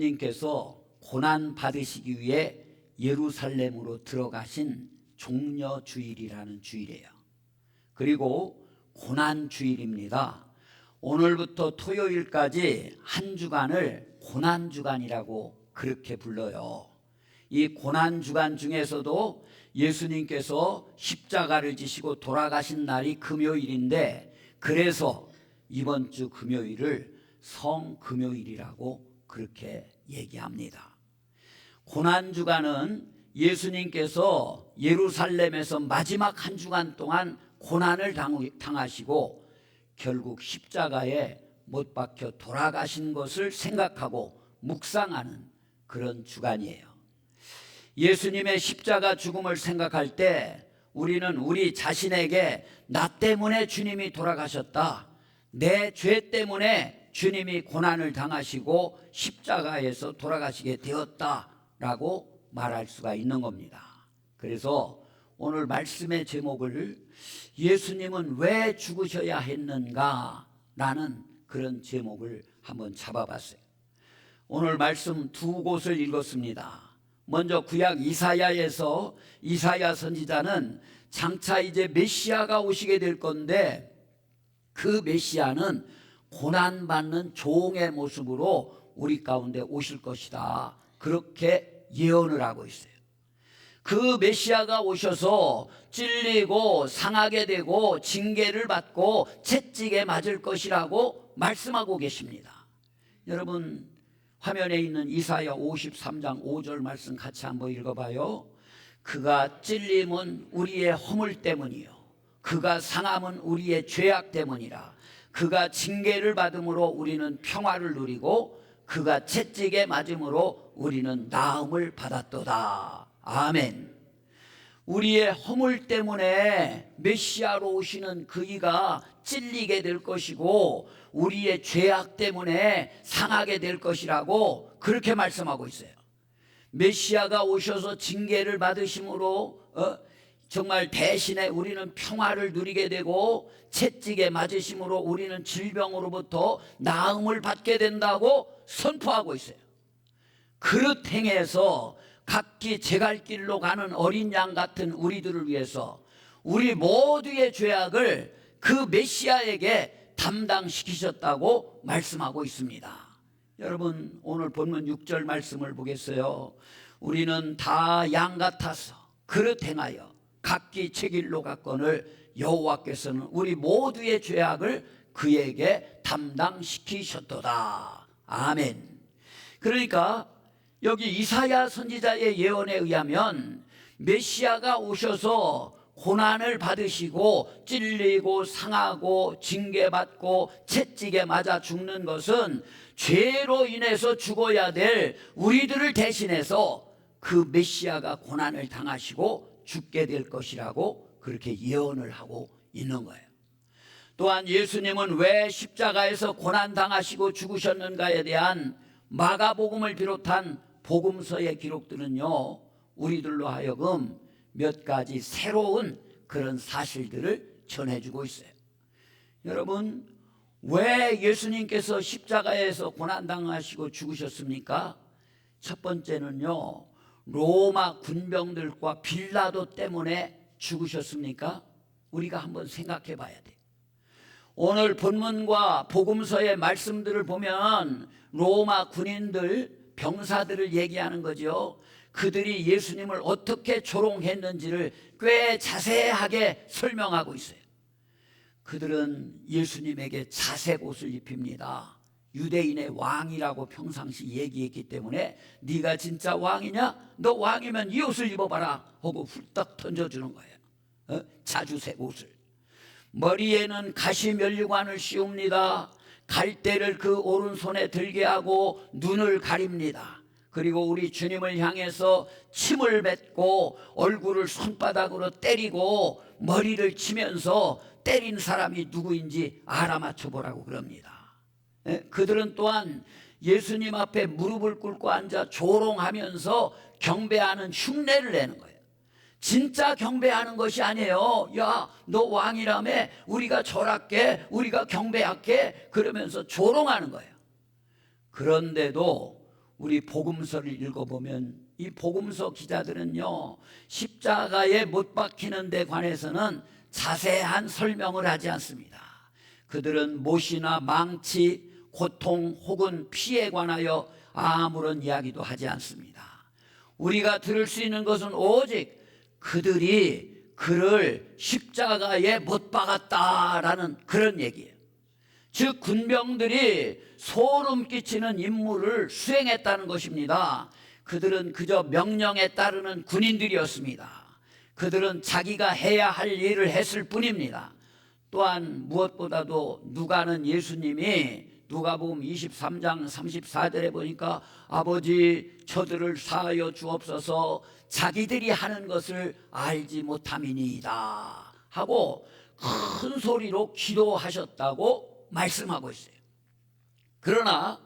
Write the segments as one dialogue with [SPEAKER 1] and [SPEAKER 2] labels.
[SPEAKER 1] 님께서 고난 받으시기 위해 예루살렘으로 들어가신 종려 주일이라는 주일이에요. 그리고 고난 주일입니다. 오늘부터 토요일까지 한 주간을 고난 주간이라고 그렇게 불러요. 이 고난 주간 중에서도 예수님께서 십자가를 지시고 돌아가신 날이 금요일인데, 그래서 이번 주 금요일을 성금요일이라고 그렇게 얘기합니다. 고난주간은 예수님께서 예루살렘에서 마지막 한 주간 동안 고난을 당하시고 결국 십자가에 못 박혀 돌아가신 것을 생각하고 묵상하는 그런 주간이에요. 예수님의 십자가 죽음을 생각할 때 우리는 우리 자신에게 나 때문에 주님이 돌아가셨다, 내 죄 때문에 주님이 고난을 당하시고 십자가에서 돌아가시게 되었다라고 말할 수가 있는 겁니다. 그래서 오늘 말씀의 제목을 예수님은 왜 죽으셔야 했는가 라는 그런 제목을 한번 잡아봤어요. 오늘 말씀 두 곳을 읽었습니다. 먼저 구약 이사야에서 이사야 선지자는 장차 이제 메시아가 오시게 될 건데, 그 메시아는 고난받는 종의 모습으로 우리 가운데 오실 것이다, 그렇게 예언을 하고 있어요. 그 메시아가 오셔서 찔리고 상하게 되고 징계를 받고 채찍에 맞을 것이라고 말씀하고 계십니다. 여러분, 화면에 있는 이사야 53장 5절 말씀 같이 한번 읽어봐요. 그가 찔림은 우리의 허물 때문이요, 그가 상함은 우리의 죄악 때문이라. 그가 징계를 받음으로 우리는 평화를 누리고 그가 채찍에 맞음으로 우리는 나음을 받았도다. 아멘. 우리의 허물 때문에 메시아로 오시는 그이가 찔리게 될 것이고 우리의 죄악 때문에 상하게 될 것이라고 그렇게 말씀하고 있어요. 메시아가 오셔서 징계를 받으심으로 정말 대신에 우리는 평화를 누리게 되고 채찍에 맞으심으로 우리는 질병으로부터 나음을 받게 된다고 선포하고 있어요. 그릇 행해서 각기 제갈 길로 가는 어린 양 같은 우리들을 위해서 우리 모두의 죄악을 그 메시아에게 담당시키셨다고 말씀하고 있습니다. 여러분, 오늘 본문 6절 말씀을 보겠어요. 우리는 다 양 같아서 그릇 행하여 각기 제 길로 갔거늘 여호와께서는 우리 모두의 죄악을 그에게 담당시키셨도다. 아멘. 그러니까 여기 이사야 선지자의 예언에 의하면 메시아가 오셔서 고난을 받으시고 찔리고 상하고 징계받고 채찍에 맞아 죽는 것은 죄로 인해서 죽어야 될 우리들을 대신해서 그 메시아가 고난을 당하시고 죽게 될 것이라고 그렇게 예언을 하고 있는 거예요. 또한 예수님은 왜 십자가에서 고난당하시고 죽으셨는가에 대한 마가복음을 비롯한 복음서의 기록들은요, 우리들로 하여금 몇 가지 새로운 그런 사실들을 전해주고 있어요. 여러분, 왜 예수님께서 십자가에서 고난당하시고 죽으셨습니까? 첫 번째는요, 로마 군병들과 빌라도 때문에 죽으셨습니까? 우리가 한번 생각해 봐야 돼요. 오늘 본문과 복음서의 말씀들을 보면 로마 군인들, 병사들을 얘기하는 거죠. 그들이 예수님을 어떻게 조롱했는지를 꽤 자세하게 설명하고 있어요. 그들은 예수님에게 자색 옷을 입힙니다. 유대인의 왕이라고 평상시 얘기했기 때문에 네가 진짜 왕이냐? 너 왕이면 이 옷을 입어봐라 하고 훌떡 던져주는 거예요. 자주색 옷을. 머리에는 가시면류관을 씌웁니다. 갈대를 그 오른손에 들게 하고 눈을 가립니다. 그리고 우리 주님을 향해서 침을 뱉고 얼굴을 손바닥으로 때리고 머리를 치면서 때린 사람이 누구인지 알아맞혀보라고 그럽니다. 그들은 또한 예수님 앞에 무릎을 꿇고 앉아 조롱하면서 경배하는 흉내를 내는 거예요. 진짜 경배하는 것이 아니에요. 야, 너 왕이라며 우리가 절할게, 우리가 경배할게, 그러면서 조롱하는 거예요. 그런데도 우리 복음서를 읽어보면 이 복음서 기자들은요, 십자가에 못 박히는 데 관해서는 자세한 설명을 하지 않습니다. 그들은 못이나 망치, 고통 혹은 피에 관하여 아무런 이야기도 하지 않습니다. 우리가 들을 수 있는 것은 오직 그들이 그를 십자가에 못 박았다라는 그런 얘기예요. 즉 군병들이 소름 끼치는 임무를 수행했다는 것입니다. 그들은 그저 명령에 따르는 군인들이었습니다. 그들은 자기가 해야 할 일을 했을 뿐입니다. 또한 무엇보다도 누가는 예수님이 누가복음 23장 34절에 보니까 아버지 저들을 사하여 주옵소서 자기들이 하는 것을 알지 못함이니이다 하고 큰 소리로 기도하셨다고 말씀하고 있어요. 그러나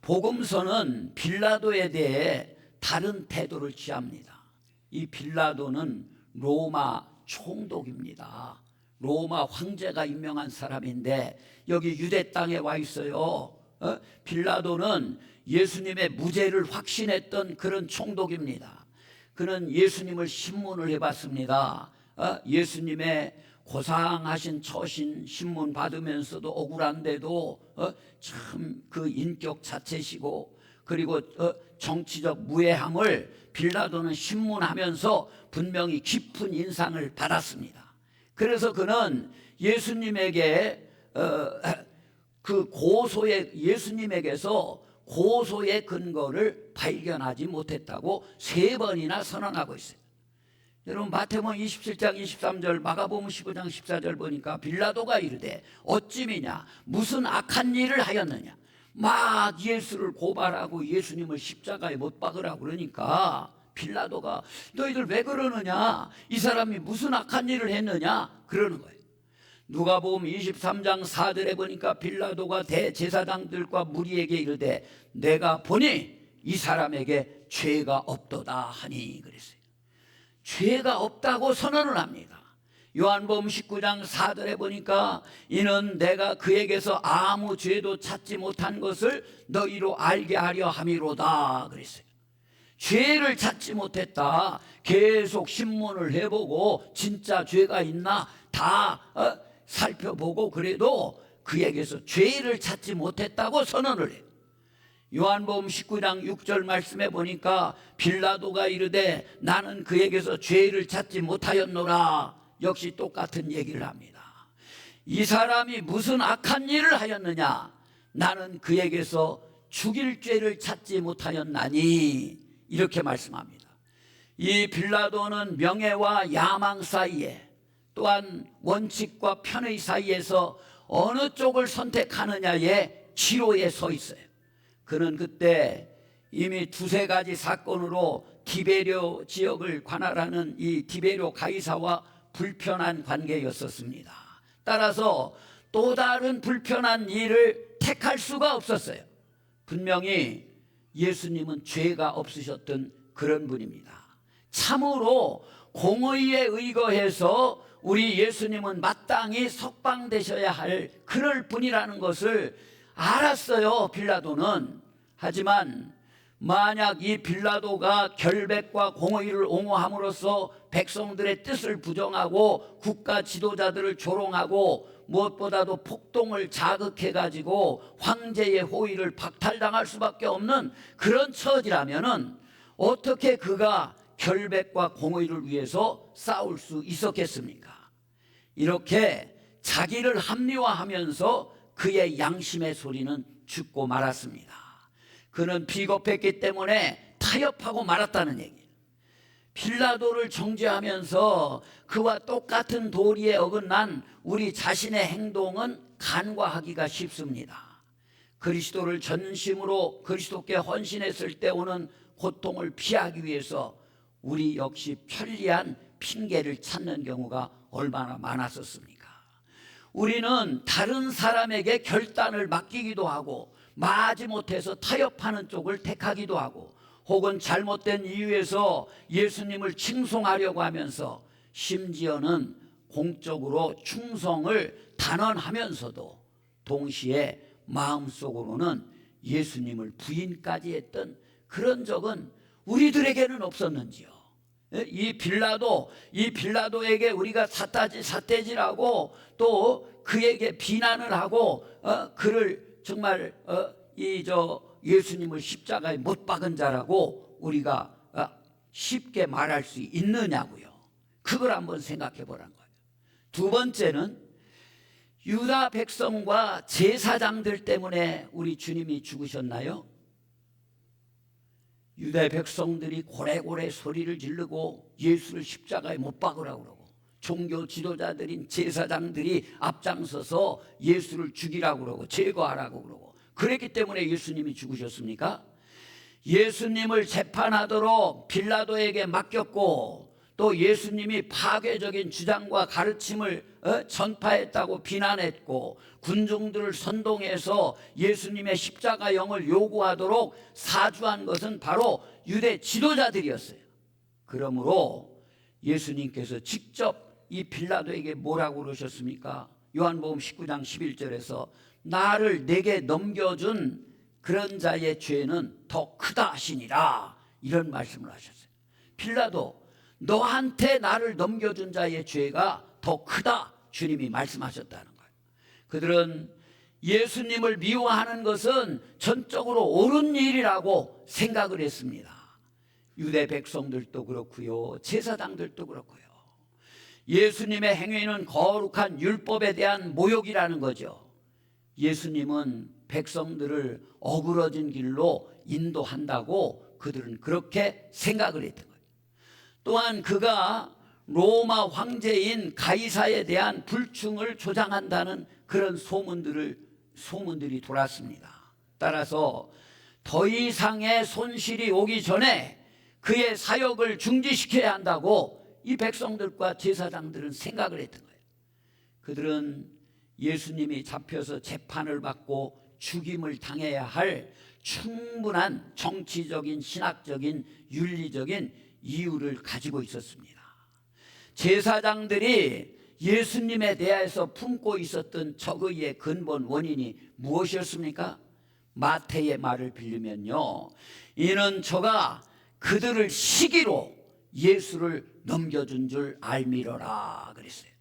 [SPEAKER 1] 복음서는 빌라도에 대해 다른 태도를 취합니다. 이 빌라도는 로마 총독입니다. 로마 황제가 임명한 사람인데 여기 유대 땅에 와 있어요. 빌라도는 예수님의 무죄를 확신했던 그런 총독입니다. 그는 예수님을 신문을 해봤습니다. 예수님의 고상하신 처신 신문 받으면서도 억울한데도 참 그 인격 자체시고 그리고 정치적 무해함을 빌라도는 신문하면서 분명히 깊은 인상을 받았습니다. 그래서 그는 예수님에게 예수님에게서 고소의 근거를 발견하지 못했다고 3번이나 선언하고 있어요. 여러분 마태복음 27장 23절 마가복음 15장 14절 보니까 빌라도가 이르되 어찌미냐 무슨 악한 일을 하였느냐 막 예수를 고발하고 예수님을 십자가에 못 박으라고 그러니까 빌라도가 너희들 왜 그러느냐 이 사람이 무슨 악한 일을 했느냐 그러는 거예요. 누가복음 23장 4절에 보니까 빌라도가 대제사장들과 무리에게 이르되 내가 보니 이 사람에게 죄가 없도다 하니 그랬어요. 죄가 없다고 선언을 합니다. 요한복음 19장 4절에 보니까 이는 내가 그에게서 아무 죄도 찾지 못한 것을 너희로 알게 하려 함이로다 그랬어요. 죄를 찾지 못했다. 계속 신문을 해보고 진짜 죄가 있나 다 살펴보고 그래도 그에게서 죄를 찾지 못했다고 선언을 해요. 요한복음 19장 6절 말씀에 보니까 빌라도가 이르되 나는 그에게서 죄를 찾지 못하였노라. 역시 똑같은 얘기를 합니다. 이 사람이 무슨 악한 일을 하였느냐 나는 그에게서 죽일 죄를 찾지 못하였나니 이렇게 말씀합니다. 이 빌라도는 명예와 야망 사이에 또한 원칙과 편의 사이에서 어느 쪽을 선택하느냐의 기로에 서 있어요. 그는 그때 이미 2-3가지 사건으로 티베리오 지역을 관할하는 이 티베리오 가이사와 불편한 관계였었습니다. 따라서 또 다른 불편한 일을 택할 수가 없었어요. 분명히 예수님은 죄가 없으셨던 그런 분입니다. 참으로 공의에 의거해서 우리 예수님은 마땅히 석방되셔야 할 그럴 분이라는 것을 알았어요, 빌라도는. 하지만 만약 이 빌라도가 결백과 공의를 옹호함으로써 백성들의 뜻을 부정하고 국가 지도자들을 조롱하고 무엇보다도 폭동을 자극해가지고 황제의 호의를 박탈당할 수밖에 없는 그런 처지라면은 어떻게 그가 결백과 공의를 위해서 싸울 수 있었겠습니까? 이렇게 자기를 합리화하면서 그의 양심의 소리는 죽고 말았습니다. 그는 비겁했기 때문에 타협하고 말았다는 얘기예요. 빌라도를 정죄하면서 그와 똑같은 도리에 어긋난 우리 자신의 행동은 간과하기가 쉽습니다. 그리스도를 전심으로 그리스도께 헌신했을 때 오는 고통을 피하기 위해서 우리 역시 편리한 핑계를 찾는 경우가 얼마나 많았었습니까? 우리는 다른 사람에게 결단을 맡기기도 하고 마지못해서 타협하는 쪽을 택하기도 하고 혹은 잘못된 이유에서 예수님을 칭송하려고 하면서 심지어는 공적으로 충성을 단언하면서도 동시에 마음속으로는 예수님을 부인까지 했던 그런 적은 우리들에게는 없었는지요? 이 빌라도에게 우리가 삿대질하고 또 그에게 비난을 하고 그를 정말 예수님을 십자가에 못 박은 자라고 우리가 쉽게 말할 수 있느냐고요. 그걸 한번 생각해 보라는 거예요. 두 번째는 유다 백성과 제사장들 때문에 우리 주님이 죽으셨나요? 유다 백성들이 고래고래 소리를 지르고 예수를 십자가에 못 박으라고 그러고, 종교 지도자들인 제사장들이 앞장서서 예수를 죽이라고 그러고 제거하라고 그러고, 그랬기 때문에 예수님이 죽으셨습니까? 예수님을 재판하도록 빌라도에게 맡겼고, 또 예수님이 파괴적인 주장과 가르침을 전파했다고 비난했고, 군중들을 선동해서 예수님의 십자가형을 요구하도록 사주한 것은 바로 유대 지도자들이었어요. 그러므로 예수님께서 직접 이 빌라도에게 뭐라고 그러셨습니까? 요한복음 19장 11절에서 나를 내게 넘겨준 그런 자의 죄는 더 크다 하시니라, 이런 말씀을 하셨어요. 빌라도, 너한테 나를 넘겨준 자의 죄가 더 크다, 주님이 말씀하셨다는 거예요. 그들은 예수님을 미워하는 것은 전적으로 옳은 일이라고 생각을 했습니다. 유대 백성들도 그렇고요, 제사장들도 그렇고요. 예수님의 행위는 거룩한 율법에 대한 모욕이라는 거죠. 예수님은 백성들을 어그러진 길로 인도한다고 그들은 그렇게 생각을 했던 거예요. 또한 그가 로마 황제인 가이사에 대한 불충을 조장한다는 그런 소문들이 돌았습니다. 따라서 더 이상의 손실이 오기 전에 그의 사역을 중지시켜야 한다고 이 백성들과 제사장들은 생각을 했던 거예요. 그들은 예수님이 잡혀서 재판을 받고 죽임을 당해야 할 충분한 정치적인, 신학적인, 윤리적인 이유를 가지고 있었습니다. 제사장들이 예수님에 대해서 품고 있었던 적의의 근본 원인이 무엇이었습니까? 마태의 말을 빌리면요, 이는 저가 그들을 시기로 예수를 넘겨준 줄 알미러라 그랬어요.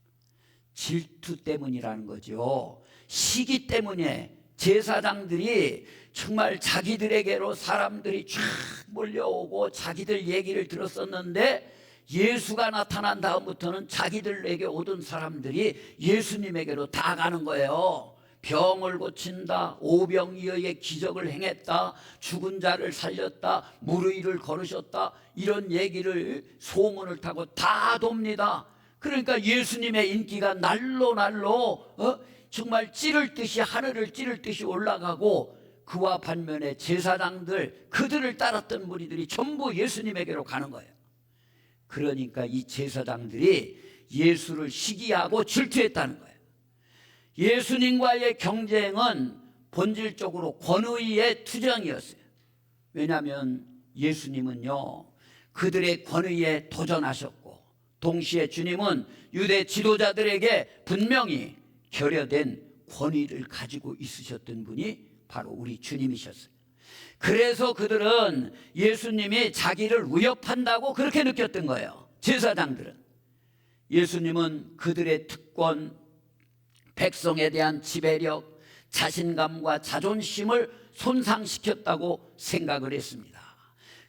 [SPEAKER 1] 질투 때문이라는 거죠. 시기 때문에 제사장들이 정말 자기들에게로 사람들이 쫙 몰려오고 자기들 얘기를 들었었는데, 예수가 나타난 다음부터는 자기들에게 오던 사람들이 예수님에게로 다 가는 거예요. 병을 고친다, 오병이어의 기적을 행했다, 죽은 자를 살렸다, 무리를 걸으셨다, 이런 얘기를 소문을 타고 다 돕니다. 그러니까 예수님의 인기가 날로 정말 찌를 듯이, 하늘을 찌를 듯이 올라가고, 그와 반면에 제사장들, 그들을 따랐던 무리들이 전부 예수님에게로 가는 거예요. 그러니까 이 제사장들이 예수를 시기하고 질투했다는 거예요. 예수님과의 경쟁은 본질적으로 권위의 투쟁이었어요. 왜냐하면 예수님은요, 그들의 권위에 도전하셨고, 동시에 주님은 유대 지도자들에게 분명히 결여된 권위를 가지고 있으셨던 분이 바로 우리 주님이셨어요. 그래서 그들은 예수님이 자기를 위협한다고 그렇게 느꼈던 거예요. 제사장들은. 예수님은 그들의 특권, 백성에 대한 지배력, 자신감과 자존심을 손상시켰다고 생각을 했습니다.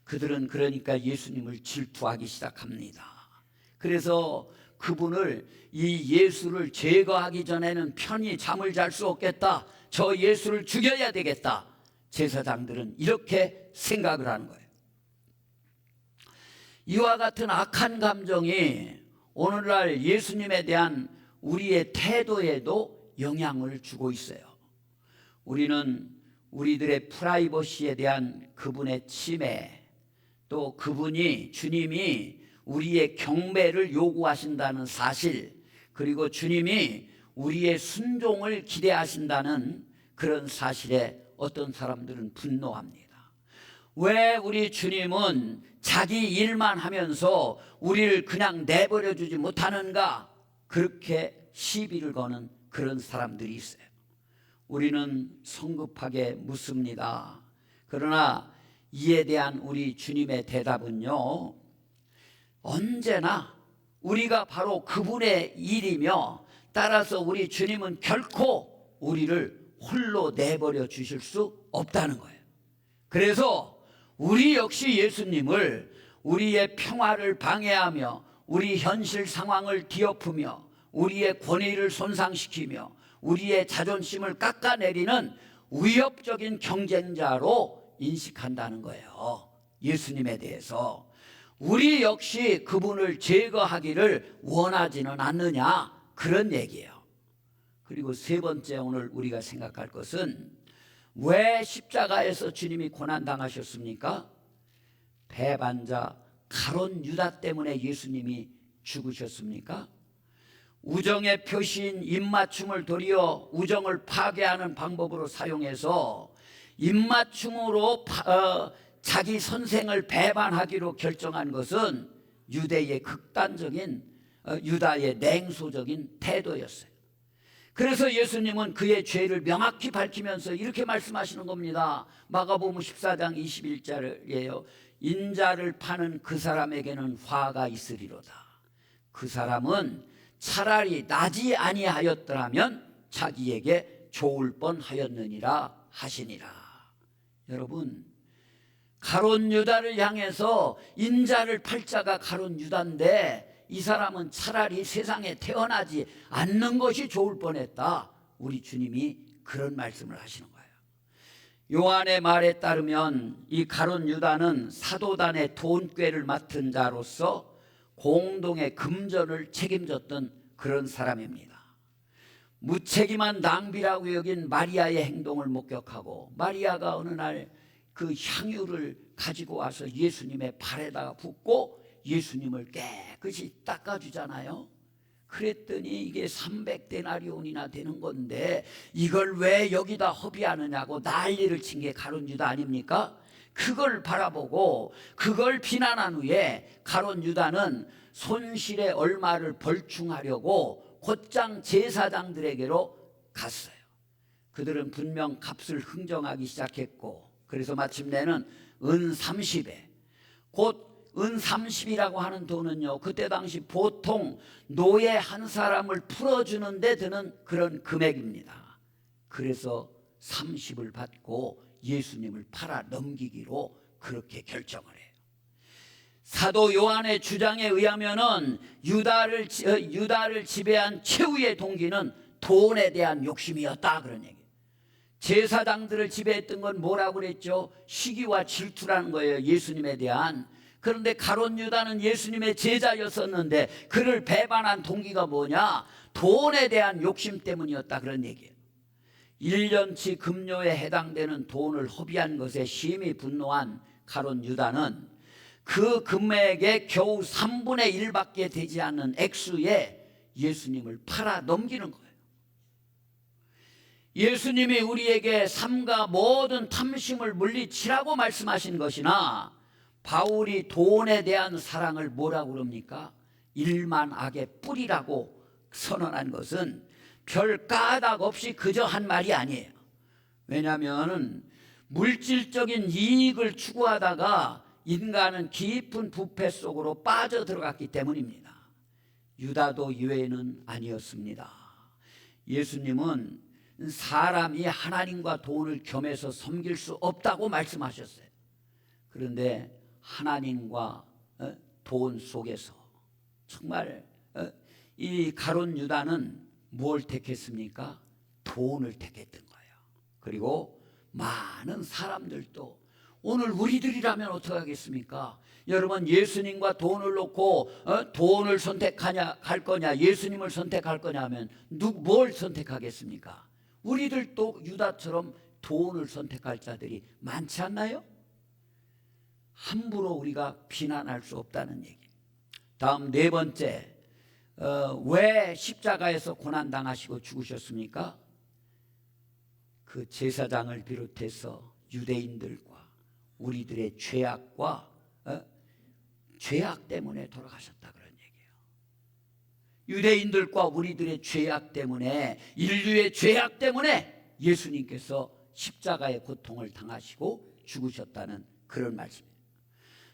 [SPEAKER 1] 그들은 그러니까 예수님을 질투하기 시작합니다. 그래서 그분을, 이 예수를 제거하기 전에는 편히 잠을 잘 수 없겠다, 저 예수를 죽여야 되겠다, 제사장들은 이렇게 생각을 하는 거예요. 이와 같은 악한 감정이 오늘날 예수님에 대한 우리의 태도에도 영향을 주고 있어요. 우리는 우리들의 프라이버시에 대한 그분의 침해, 또 주님이 우리의 경배를 요구하신다는 사실, 그리고 주님이 우리의 순종을 기대하신다는 그런 사실에 어떤 사람들은 분노합니다. 왜 우리 주님은 자기 일만 하면서 우리를 그냥 내버려 주지 못하는가, 그렇게 시비를 거는 그런 사람들이 있어요. 우리는 성급하게 묻습니다. 그러나 이에 대한 우리 주님의 대답은요, 언제나 우리가 바로 그분의 일이며, 따라서 우리 주님은 결코 우리를 홀로 내버려 주실 수 없다는 거예요. 그래서 우리 역시 예수님을 우리의 평화를 방해하며 우리 현실 상황을 뒤엎으며 우리의 권위를 손상시키며 우리의 자존심을 깎아내리는 위협적인 경쟁자로 인식한다는 거예요. 예수님에 대해서. 우리 역시 그분을 제거하기를 원하지는 않느냐, 그런 얘기예요. 그리고 세 번째 오늘 우리가 생각할 것은, 왜 십자가에서 주님이 고난당하셨습니까? 배반자 가룟 유다 때문에 예수님이 죽으셨습니까? 우정의 표시인 입맞춤을 도리어 우정을 파괴하는 방법으로 사용해서 입맞춤으로 자기 선생을 배반하기로 결정한 것은 유대의 극단적인, 유다의 냉소적인 태도였어요. 그래서 예수님은 그의 죄를 명확히 밝히면서 이렇게 말씀하시는 겁니다. 마가복음 14장 21절이에요. 인자를 파는 그 사람에게는 화가 있으리로다. 그 사람은 차라리 나지 아니하였더라면 자기에게 좋을 뻔하였느니라 하시니라. 여러분, 가룟 유다를 향해서 인자를 팔 자가 가룟 유다인데, 이 사람은 차라리 세상에 태어나지 않는 것이 좋을 뻔했다. 우리 주님이 그런 말씀을 하시는 거예요. 요한의 말에 따르면 이 가룟 유다는 사도단의 돈꾀를 맡은 자로서 공동의 금전을 책임졌던 그런 사람입니다. 무책임한 낭비라고 여긴 마리아의 행동을 목격하고, 마리아가 어느 날 그 향유를 가지고 와서 예수님의 발에다가 붓고 예수님을 깨끗이 닦아주잖아요. 그랬더니 이게 300데나리온이나 되는 건데 이걸 왜 여기다 허비하느냐고 난리를 친 게 가룟 유다 아닙니까? 그걸 바라보고 그걸 비난한 후에 가룟 유다는 손실의 얼마를 벌충하려고 곧장 제사장들에게로 갔어요. 그들은 분명 값을 흥정하기 시작했고, 그래서 마침내는 은 30에, 곧 은 30이라고 하는 돈은요, 그때 당시 보통 노예 한 사람을 풀어주는 데 드는 그런 금액입니다. 그래서 30을 받고 예수님을 팔아 넘기기로 그렇게 결정을 해요. 사도 요한의 주장에 의하면은 유다를 지배한 최후의 동기는 돈에 대한 욕심이었다, 그런 얘기예요. 제사장들을 지배했던 건 뭐라고 그랬죠? 시기와 질투라는 거예요, 예수님에 대한. 그런데 가룟 유다는 예수님의 제자였었는데 그를 배반한 동기가 뭐냐? 돈에 대한 욕심 때문이었다, 그런 얘기예요. 1년치 급료에 해당되는 돈을 허비한 것에 심히 분노한 가룟 유다는 그 금액의 겨우 3분의 1밖에 되지 않는 액수에 예수님을 팔아 넘기는 거예요. 예수님이 우리에게 삼가 모든 탐심을 물리치라고 말씀하신 것이나, 바울이 돈에 대한 사랑을 뭐라고 그럽니까? 일만 악의 뿌리라고 선언한 것은 별 까닭 없이 그저 한 말이 아니에요. 왜냐하면 물질적인 이익을 추구하다가 인간은 깊은 부패 속으로 빠져들어갔기 때문입니다. 유다도 예외는 아니었습니다. 예수님은 사람이 하나님과 돈을 겸해서 섬길 수 없다고 말씀하셨어요. 그런데 하나님과 돈 속에서 정말 이 가룟 유다는 뭘 택했습니까? 돈을 택했던 거예요. 그리고 많은 사람들도, 오늘 우리들이라면 어떻게 하겠습니까? 여러분, 예수님과 돈을 놓고 돈을 선택하냐 할 거냐, 예수님을 선택할 거냐 하면 뭘 선택하겠습니까? 우리들도 유다처럼 돈을 선택할 자들이 많지 않나요? 함부로 우리가 비난할 수 없다는 얘기. 다음 네 번째, 왜 십자가에서 고난당하시고 죽으셨습니까? 그 제사장을 비롯해서 유대인들과 우리들의 죄악과 죄악 때문에 돌아가셨다, 그런 얘기예요. 유대인들과 우리들의 죄악 때문에, 인류의 죄악 때문에 예수님께서 십자가의 고통을 당하시고 죽으셨다는 그런 말씀이에요.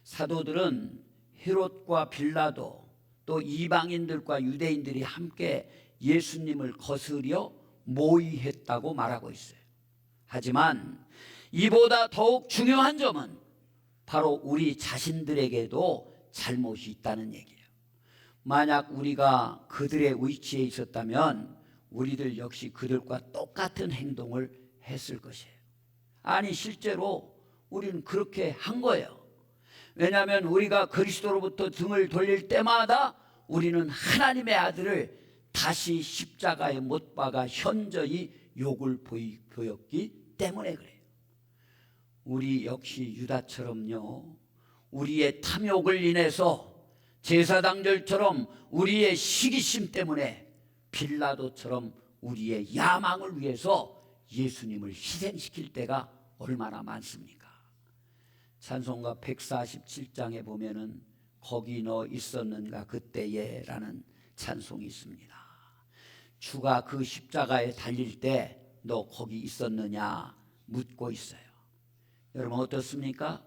[SPEAKER 1] 사도들은 헤롯과 빌라도 또 이방인들과 유대인들이 함께 예수님을 거스려 모의했다고 말하고 있어요. 하지만 이보다 더욱 중요한 점은 바로 우리 자신들에게도 잘못이 있다는 얘기예요. 만약 우리가 그들의 위치에 있었다면 우리들 역시 그들과 똑같은 행동을 했을 것이에요. 아니, 실제로 우리는 그렇게 한 거예요. 왜냐하면 우리가 그리스도로부터 등을 돌릴 때마다 우리는 하나님의 아들을 다시 십자가에 못 박아 현저히 욕을 보였기 때문에 그래요. 우리 역시 유다처럼요, 우리의 탐욕을 인해서 제사장들처럼 우리의 시기심 때문에 빌라도처럼 우리의 야망을 위해서 예수님을 희생시킬 때가 얼마나 많습니까? 찬송가 147장에 보면은 거기 너 있었는가 그때에 라는 찬송이 있습니다. 주가 그 십자가에 달릴 때 너 거기 있었느냐 묻고 있어요. 여러분 어떻습니까?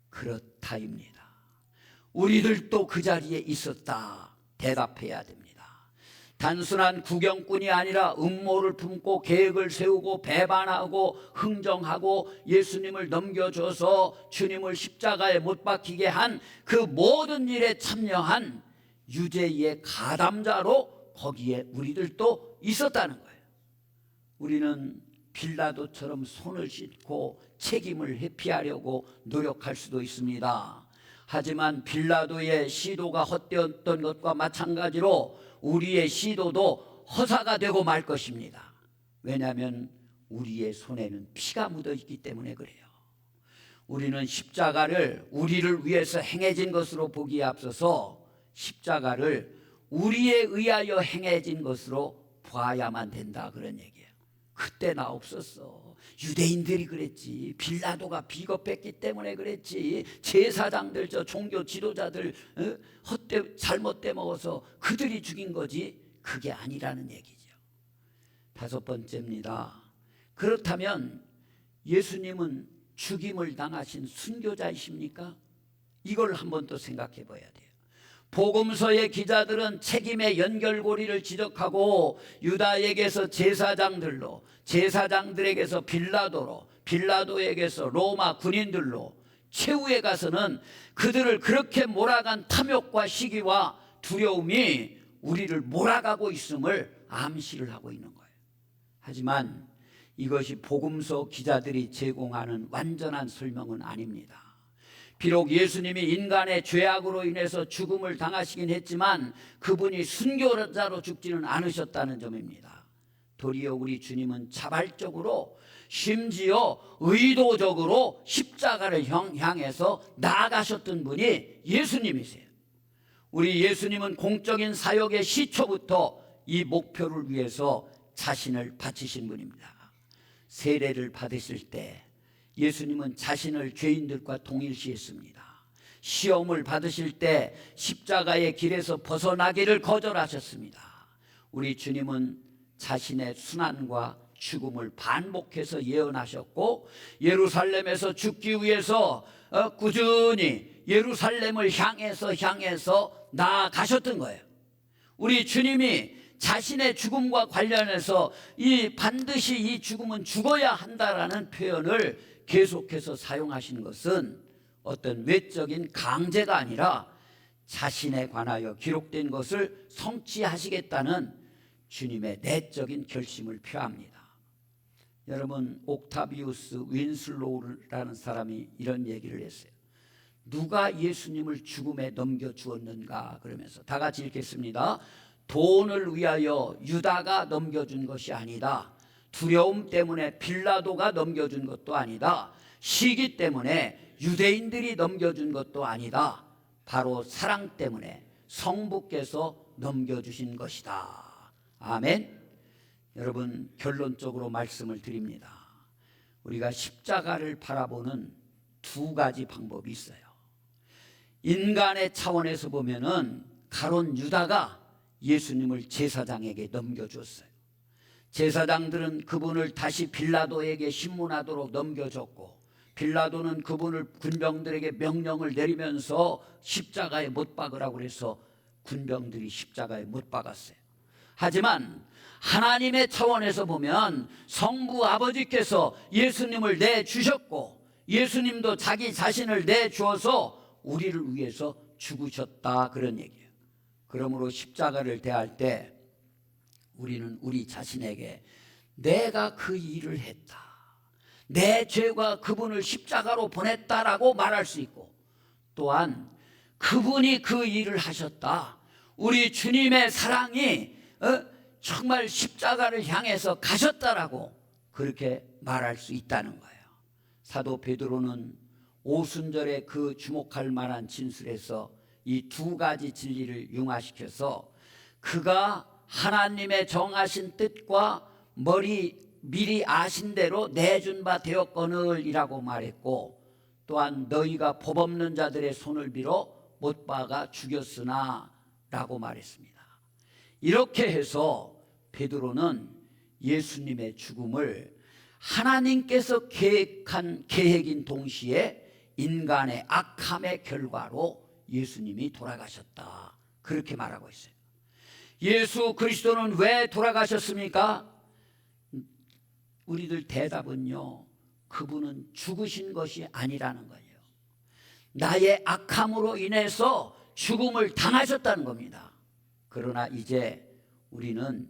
[SPEAKER 1] 그렇다입니다. 우리들도 그 자리에 있었다 대답해야 됩니다. 단순한 구경꾼이 아니라 음모를 품고 계획을 세우고 배반하고 흥정하고 예수님을 넘겨줘서 주님을 십자가에 못 박히게 한 그 모든 일에 참여한 유죄의 가담자로 거기에 우리들도 있었다는 거예요. 우리는 빌라도처럼 손을 씻고 책임을 회피하려고 노력할 수도 있습니다. 하지만 빌라도의 시도가 헛되었던 것과 마찬가지로 우리의 시도도 허사가 되고 말 것입니다. 왜냐하면 우리의 손에는 피가 묻어 있기 때문에 그래요. 우리는 십자가를 우리를 위해서 행해진 것으로 보기에 앞서서 십자가를 우리에 의하여 행해진 것으로 봐야만 된다, 그런 얘기예요. 그때 나 없었어. 유대인들이 그랬지. 빌라도가 비겁했기 때문에 그랬지. 제사장들, 저 종교 지도자들 잘못돼 먹어서 그들이 죽인 거지 그게 아니라는 얘기죠. 다섯 번째입니다. 그렇다면 예수님은 죽임을 당하신 순교자이십니까? 이걸 한 번 더 생각해 봐야 돼요. 복음서의 기자들은 책임의 연결고리를 지적하고 유다에게서 제사장들로, 제사장들에게서 빌라도로, 빌라도에게서 로마 군인들로, 최후에 가서는 그들을 그렇게 몰아간 탐욕과 시기와 두려움이 우리를 몰아가고 있음을 암시를 하고 있는 거예요. 하지만 이것이 복음서 기자들이 제공하는 완전한 설명은 아닙니다. 비록 예수님이 인간의 죄악으로 인해서 죽음을 당하시긴 했지만 그분이 순교자로 죽지는 않으셨다는 점입니다. 도리어 우리 주님은 자발적으로, 심지어 의도적으로 십자가를 향해서 나아가셨던 분이 예수님이세요. 우리 예수님은 공적인 사역의 시초부터 이 목표를 위해서 자신을 바치신 분입니다. 세례를 받으실 때 예수님은 자신을 죄인들과 동일시했습니다. 시험을 받으실 때 십자가의 길에서 벗어나기를 거절하셨습니다. 우리 주님은 자신의 순환과 죽음을 반복해서 예언하셨고 예루살렘에서 죽기 위해서 꾸준히 예루살렘을 향해서 나아가셨던 거예요. 우리 주님이 자신의 죽음과 관련해서 반드시 이 죽음은 죽어야 한다라는 표현을 계속해서 사용하시는 것은 어떤 외적인 강제가 아니라 자신에 관하여 기록된 것을 성취하시겠다는 주님의 내적인 결심을 표합니다. 여러분, 옥타비우스 윈슬로우라는 사람이 이런 얘기를 했어요. 누가 예수님을 죽음에 넘겨주었는가 그러면서 다 같이 읽겠습니다. 돈을 위하여 유다가 넘겨준 것이 아니다. 두려움 때문에 빌라도가 넘겨준 것도 아니다. 시기 때문에 유대인들이 넘겨준 것도 아니다. 바로 사랑 때문에 성부께서 넘겨주신 것이다. 아멘. 여러분, 결론적으로 말씀을 드립니다. 우리가 십자가를 바라보는 두 가지 방법이 있어요. 인간의 차원에서 보면은 가론 유다가 예수님을 제사장에게 넘겨줬어요. 제사장들은 그분을 다시 빌라도에게 신문하도록 넘겨줬고 빌라도는 그분을 군병들에게 명령을 내리면서 십자가에 못 박으라고 그래서 군병들이 십자가에 못 박았어요. 하지만 하나님의 차원에서 보면 성부 아버지께서 예수님을 내주셨고 예수님도 자기 자신을 내주어서 우리를 위해서 죽으셨다, 그런 얘기예요. 그러므로 십자가를 대할 때 우리는 우리 자신에게 내가 그 일을 했다, 내 죄가 그분을 십자가로 보냈다라고 말할 수 있고, 또한 그분이 그 일을 하셨다, 우리 주님의 사랑이 정말 십자가를 향해서 가셨다라고 그렇게 말할 수 있다는 거예요. 사도 베드로는 오순절에 그 주목할 만한 진술에서 이 두 가지 진리를 융화시켜서 그가 하나님의 정하신 뜻과 미리 아신 대로 내준 바 되었거늘 이라고 말했고, 또한 너희가 법 없는 자들의 손을 빌어 못 박아 죽였으나 라고 말했습니다. 이렇게 해서 베드로는 예수님의 죽음을 하나님께서 계획한 계획인 동시에 인간의 악함의 결과로 예수님이 돌아가셨다, 그렇게 말하고 있어요. 예수 그리스도는 왜 돌아가셨습니까? 우리들 대답은요, 그분은 죽으신 것이 아니라는 거예요. 나의 악함으로 인해서 죽음을 당하셨다는 겁니다. 그러나 이제 우리는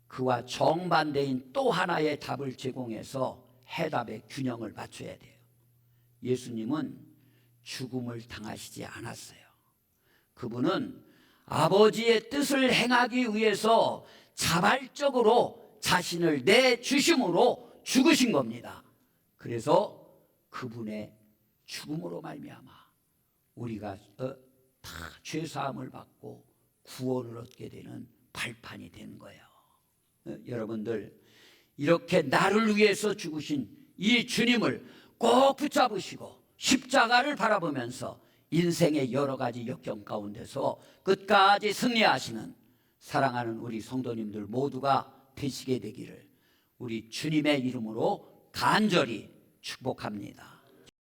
[SPEAKER 1] 그와 정반대인 또 하나의 답을 제공해서 해답의 균형을 맞춰야 돼요. 예수님은 죽음을 당하시지 않았어요. 그분은 아버지의 뜻을 행하기 위해서 자발적으로 자신을 내주심으로 죽으신 겁니다. 그래서 그분의 죽음으로 말미암아 우리가 다 죄사함을 받고 구원을 얻게 되는 발판이 된 거예요. 여러분들, 이렇게 나를 위해서 죽으신 이 주님을 꼭 붙잡으시고 십자가를 바라보면서 인생의 여러 가지 역경 가운데서 끝까지 승리하시는 사랑하는 우리 성도님들 모두가 되시게 되기를 우리 주님의 이름으로 간절히 축복합니다.